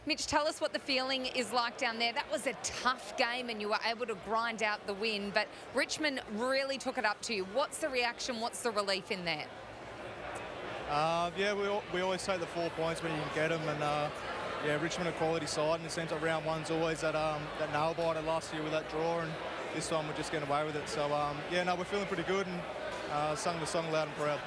Mitch, tell us what the feeling is like down there. That was a tough game and you were able to grind out the win, but Richmond really took it up to you. What's the reaction? What's the relief in there? Yeah, we always take the 4 points when you can get them, and yeah, Richmond a quality side, and it seems like round one's always that nail biter last year with that draw, and this time we're just getting away with it. So yeah, no, we're feeling pretty good, and sung the song loud and proud.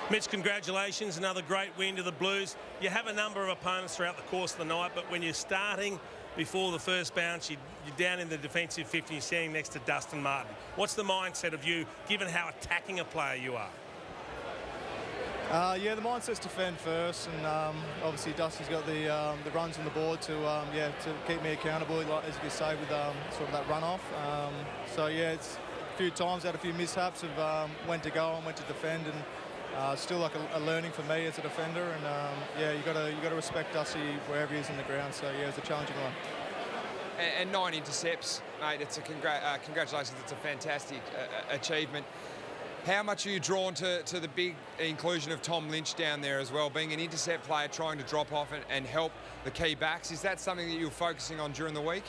Mitch, congratulations, another great win to the Blues. You have a number of opponents throughout the course of the night, but when you're starting before the first bounce, you're down in the defensive 50, you're standing next to Dustin Martin. What's the mindset of you, given how attacking a player you are? Yeah, the mindset's defend first, and obviously Dusty's got the runs on the board to yeah, to keep me accountable, like, as you say, with sort of that run off. So yeah, it's a few times had a few mishaps of when to go and when to defend, and still like a learning for me as a defender. And yeah, you got to respect Dusty wherever he is in the ground. So yeah, it's a challenging one. And 9 intercepts, mate. It's a congratulations. It's a fantastic achievement. How much are you drawn to the big inclusion of Tom Lynch down there as well, being an intercept player, trying to drop off and help the key backs? Is that something that you're focusing on during the week?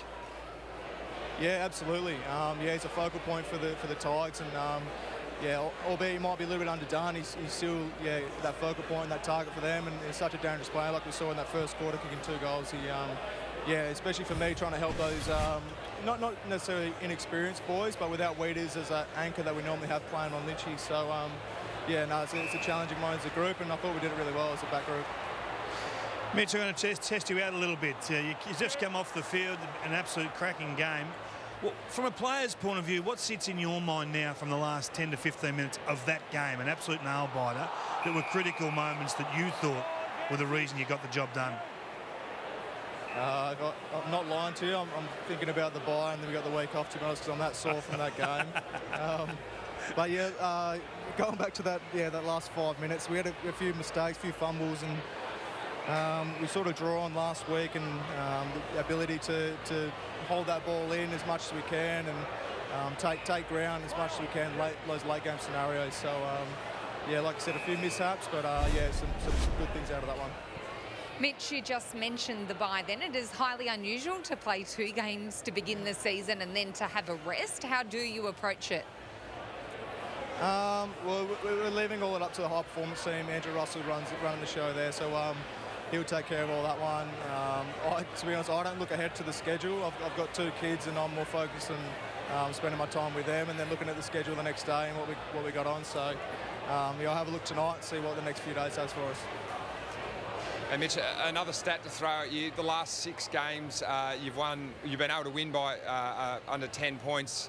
Yeah, absolutely. Yeah, he's a focal point for the Tigers, and yeah, albeit he might be a little bit underdone, he's still that focal point, that target for them, and he's such a dangerous player, like we saw in that first quarter, kicking 2 goals. He yeah, especially for me, trying to help those not necessarily inexperienced boys, but without Weeders as an anchor that we normally have playing on Lynchy. So yeah, no, it's a challenging one as a group, and I thought we did it really well as a back group. Mitch, I'm going to test you out a little bit. You just come off the field, an absolute cracking game. Well, from a player's point of view, what sits in your mind now from the last 10 to 15 minutes of that game, an absolute nail-biter, that were critical moments that you thought were the reason you got the job done? I'm not lying to you. I'm thinking about the bye, and then we got the week off, to be honest, because I'm that sore from that game. But yeah, going back to that, that last 5 minutes, we had a few mistakes, a few fumbles, and we sort of draw on last week, and the ability to hold that ball in as much as we can, and take ground as much as we can, those late game scenarios. So yeah, like I said, a few mishaps, but yeah, some good things out of that one. Mitch, you just mentioned the bye then. It is highly unusual to play 2 games to begin the season and then to have a rest. How do you approach it? Well, we're leaving all it up to the high performance team. Andrew Russell running the show there, so he'll take care of all that one. To be honest, I don't look ahead to the schedule. I've got 2 kids, and I'm more focused on spending my time with them, and then looking at the schedule the next day and what we got on. So yeah, I'll have a look tonight and see what the next few days has for us. And Mitch, another stat to throw at you: the last 6 games you've been able to win by under 10 points.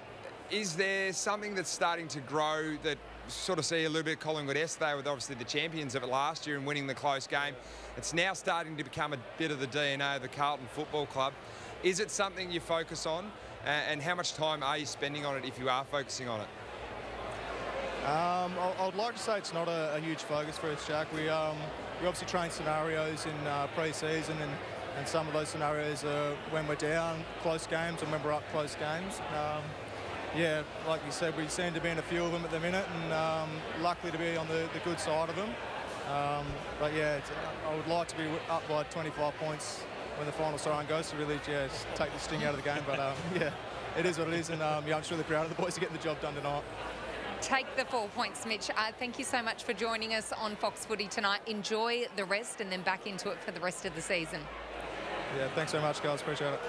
Is there something that's starting to grow that sort of see a little bit of Collingwood-esque? They were obviously the champions of it last year and winning the close game. It's now starting to become a bit of the DNA of the Carlton Football Club. Is it something you focus on, and how much time are you spending on it if you are focusing on it? I'd like to say it's not a huge focus for us, Jack. We obviously train scenarios in pre-season, and some of those scenarios are when we're down close games and when we're up close games. Yeah, like you said, we seem to be in a few of them at the minute, and luckily to be on the good side of them. But yeah, I would like to be up by 25 points when the final siren goes to really take the sting out of the game. But yeah, it is what it is, and yeah, I'm just really proud of the boys to get the job done tonight. Take the 4 points, Mitch. Thank you so much for joining us on Fox Footy tonight. Enjoy the rest and then back into it for the rest of the season. Yeah, thanks so much, guys. Appreciate it.